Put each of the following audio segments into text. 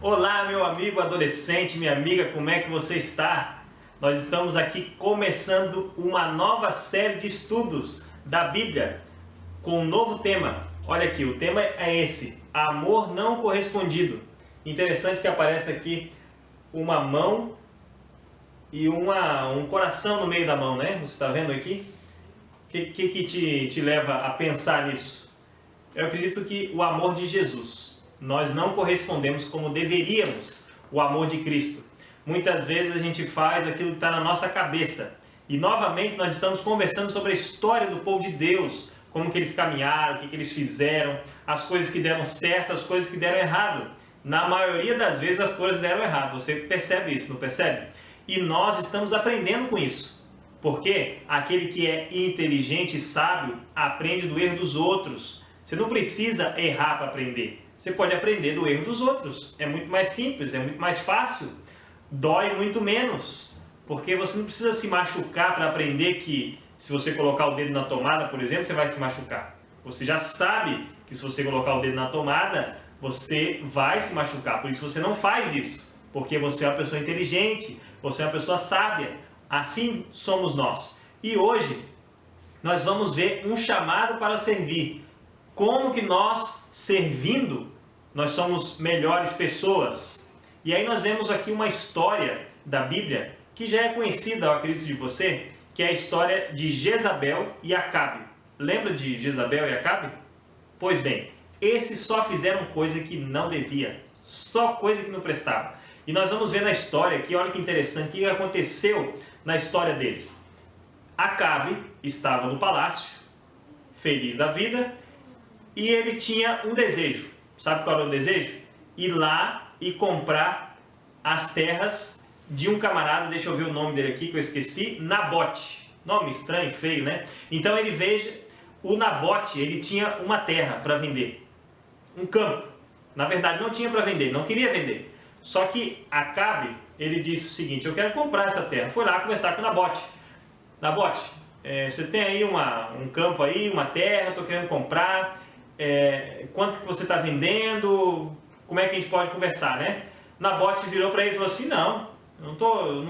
Olá, meu amigo adolescente, minha amiga, como é que você está? Nós estamos aqui começando uma nova série de estudos da Bíblia com um novo tema. Olha aqui, o tema é esse: amor não correspondido. Interessante que aparece aqui uma mão e um coração no meio da mão, né? Você está vendo aqui? O que te leva a pensar nisso? Eu acredito que o amor de Jesus. Nós não correspondemos como deveríamos o amor de Cristo. Muitas vezes a gente faz aquilo que está na nossa cabeça. E novamente nós estamos conversando sobre a história do povo de Deus, como que eles caminharam, o que eles fizeram, as coisas que deram certo, as coisas que deram errado. Na maioria das vezes as coisas deram errado. Você percebe isso, não percebe? E nós estamos aprendendo com isso. Porque aquele que é inteligente e sábio aprende do erro dos outros. Você não precisa errar para aprender. Você pode aprender do erro dos outros. É muito mais simples, é muito mais fácil. Dói muito menos. Porque você não precisa se machucar para aprender que se você colocar o dedo na tomada, por exemplo, você vai se machucar. Você já sabe que se você colocar o dedo na tomada, você vai se machucar. Por isso você não faz isso. Porque você é uma pessoa inteligente, você é uma pessoa sábia. Assim somos nós. E hoje nós vamos ver um chamado para servir. Como que nós, servindo, nós somos melhores pessoas. E aí nós vemos aqui uma história da Bíblia que já é conhecida, eu acredito, de você, que é a história de Jezabel e Acabe. Lembra de Jezabel e Acabe? Pois bem, esses só fizeram coisa que não devia, só coisa que não prestava. E nós vamos ver na história aqui, olha que interessante, o que aconteceu na história deles. Acabe estava no palácio, feliz da vida, e ele tinha um desejo. Sabe qual era o desejo? Ir lá e comprar as terras de um camarada, deixa eu ver o nome dele aqui que eu esqueci, Nabote. Nome estranho, feio, né? Então ele veja, o Nabote, ele tinha uma terra para vender. Um campo. Na verdade não tinha para vender, não queria vender. Só que Acabe, ele disse o seguinte: eu quero comprar essa terra. Foi lá conversar com o Nabote. Nabote, você tem aí um campo aí, uma terra, estou querendo comprar. Quanto que você está vendendo? Como é que a gente pode conversar, né? Nabote virou para ele e falou assim: não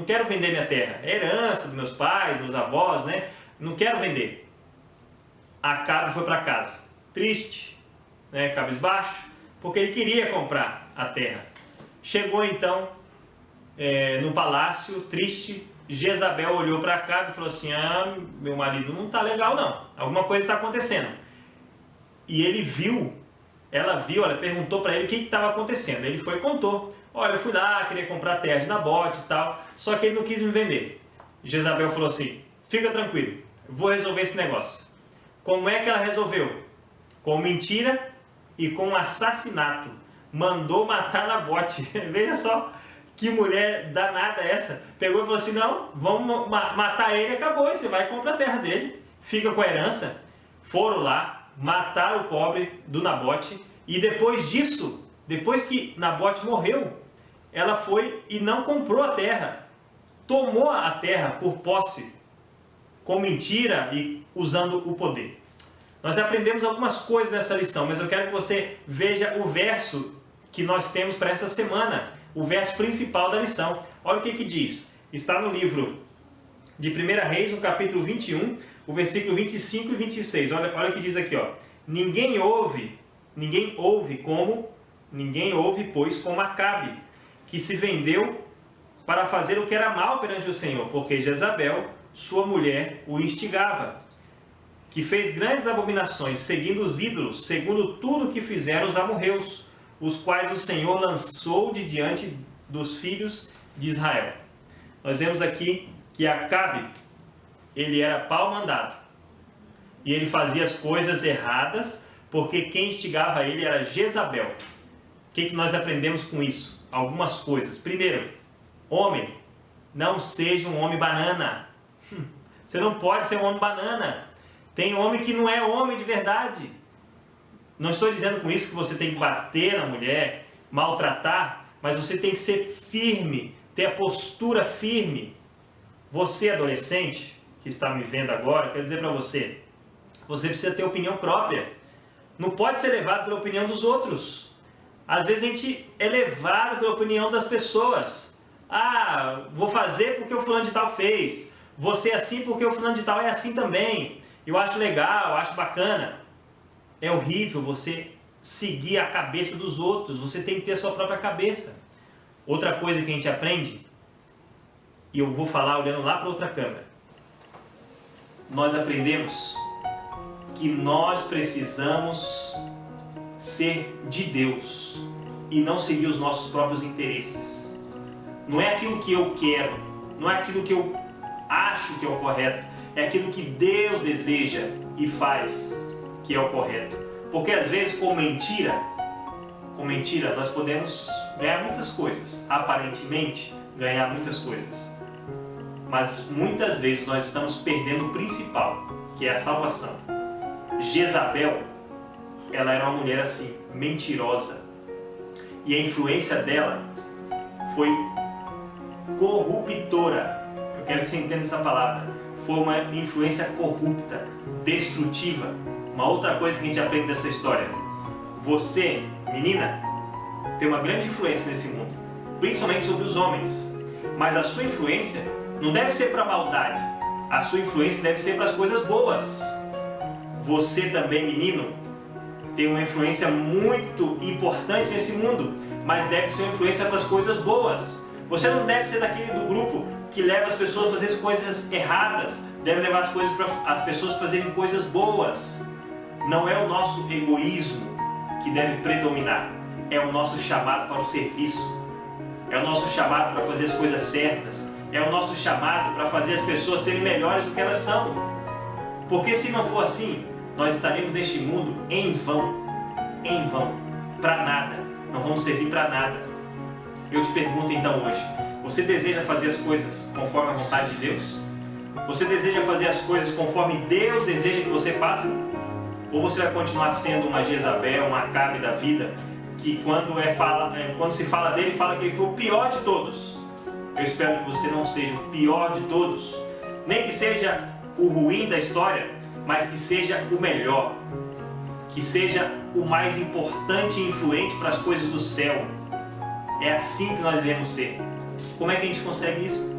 quero vender minha terra. É herança dos meus pais, meus avós, né? Não quero vender. Acabe foi para casa, triste, né? Cabisbaixo, porque ele queria comprar a terra. Chegou então no palácio, triste. Jezabel olhou para Acabe e falou assim: meu marido não está legal não, alguma coisa está acontecendo. E ele viu, ela perguntou para ele o que estava acontecendo. Ele foi e contou: olha, eu fui lá, queria comprar terra de Nabote e tal, só que ele não quis me vender. Jezabel falou assim: fica tranquilo, eu vou resolver esse negócio. Como é que ela resolveu? Com mentira e com assassinato. Mandou matar Nabote. Veja só que mulher danada essa. Pegou e falou assim: não, vamos matar ele e acabou, e você vai comprar a terra dele, fica com a herança. Foram lá, mataram o pobre do Nabote, e depois disso, depois que Nabote morreu, ela foi e não comprou a terra, tomou a terra por posse, com mentira e usando o poder. Nós aprendemos algumas coisas nessa lição, mas eu quero que você veja o verso que nós temos para essa semana, o verso principal da lição. Olha o que diz, está no livro de 1 Reis, no capítulo 21, o versículo 25 e 26, olha o que diz aqui, ó. Ninguém ouve, pois, como Acabe, que se vendeu para fazer o que era mal perante o Senhor, porque Jezabel, sua mulher, o instigava, que fez grandes abominações, seguindo os ídolos, segundo tudo que fizeram os amorreus, os quais o Senhor lançou de diante dos filhos de Israel. Nós vemos aqui que Acabe, ele era pau mandado, e ele fazia as coisas erradas, porque quem instigava ele era Jezabel. O que nós aprendemos com isso? Algumas coisas. Primeiro, homem, não seja um homem banana. Você não pode ser um homem banana. Tem homem que não é homem de verdade. Não estou dizendo com isso que você tem que bater na mulher, maltratar, mas você tem que ser firme, ter a postura firme. Você, adolescente, que está me vendo agora, quero dizer para você, você precisa ter opinião própria. Não pode ser levado pela opinião dos outros. Às vezes a gente é levado pela opinião das pessoas. Ah, vou fazer porque o fulano de tal fez. Vou ser assim porque o fulano de tal é assim também. Eu acho legal, eu acho bacana. É horrível você seguir a cabeça dos outros. Você tem que ter a sua própria cabeça. Outra coisa que a gente aprende, e eu vou falar olhando lá para outra câmera. Nós aprendemos que nós precisamos ser de Deus e não seguir os nossos próprios interesses. Não é aquilo que eu quero, não é aquilo que eu acho que é o correto, é aquilo que Deus deseja e faz que é o correto. Porque às vezes com mentira nós podemos ganhar muitas coisas, aparentemente ganhar muitas coisas. Mas muitas vezes nós estamos perdendo o principal, que é a salvação. Jezabel, ela era uma mulher assim, mentirosa. E a influência dela foi corruptora. Eu quero que você entenda essa palavra. Foi uma influência corrupta, destrutiva. Uma outra coisa que a gente aprende dessa história. Você, menina, tem uma grande influência nesse mundo, principalmente sobre os homens. Mas a sua influência não deve ser para a maldade. A sua influência deve ser para as coisas boas. Você também, menino, tem uma influência muito importante nesse mundo, mas deve ser uma influência para as coisas boas. Você não deve ser daquele do grupo que leva as pessoas a fazer as coisas erradas, deve levar as pessoas a fazerem coisas boas. Não é o nosso egoísmo que deve predominar, é o nosso chamado para o serviço, é o nosso chamado para fazer as coisas certas, é o nosso chamado para fazer as pessoas serem melhores do que elas são. Porque se não for assim, nós estaremos neste mundo em vão, para nada, não vamos servir para nada. Eu te pergunto então hoje, você deseja fazer as coisas conforme a vontade de Deus? Você deseja fazer as coisas conforme Deus deseja que você faça? Ou você vai continuar sendo uma Jezabel, uma Acabe da vida, que quando se fala dele, fala que ele foi o pior de todos? Eu espero que você não seja o pior de todos, nem que seja o ruim da história, mas que seja o melhor, que seja o mais importante e influente para as coisas do céu. É assim que nós devemos ser. Como é que a gente consegue isso?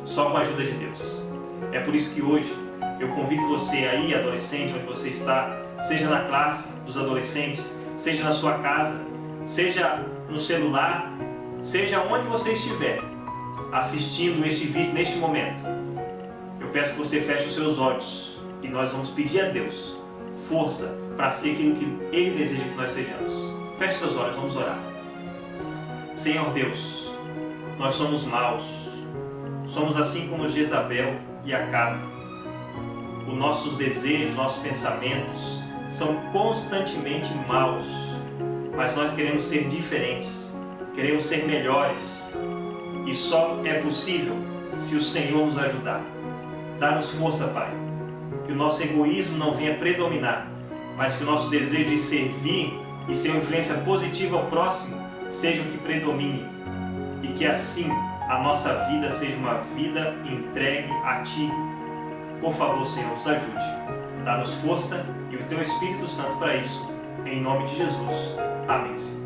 Só com a ajuda de Deus. É por isso que hoje eu convido você aí, adolescente, onde você está, seja na classe dos adolescentes, seja na sua casa, seja no celular, seja onde você estiver assistindo este vídeo neste momento. Eu peço que você feche os seus olhos e nós vamos pedir a Deus força para ser aquilo que Ele deseja que nós sejamos. Feche seus olhos, vamos orar. Senhor Deus, nós somos maus, somos assim como Jezabel e Acabe. Os nossos desejos, nossos pensamentos são constantemente maus, mas nós queremos ser diferentes, queremos ser melhores, e só é possível se o Senhor nos ajudar. Dá-nos força, Pai, que o nosso egoísmo não venha predominar, mas que o nosso desejo de servir e ser uma influência positiva ao próximo seja o que predomine, e que assim a nossa vida seja uma vida entregue a Ti. Por favor, Senhor, nos ajude. Dá-nos força e o Teu Espírito Santo para isso. Em nome de Jesus. Amém, Senhor.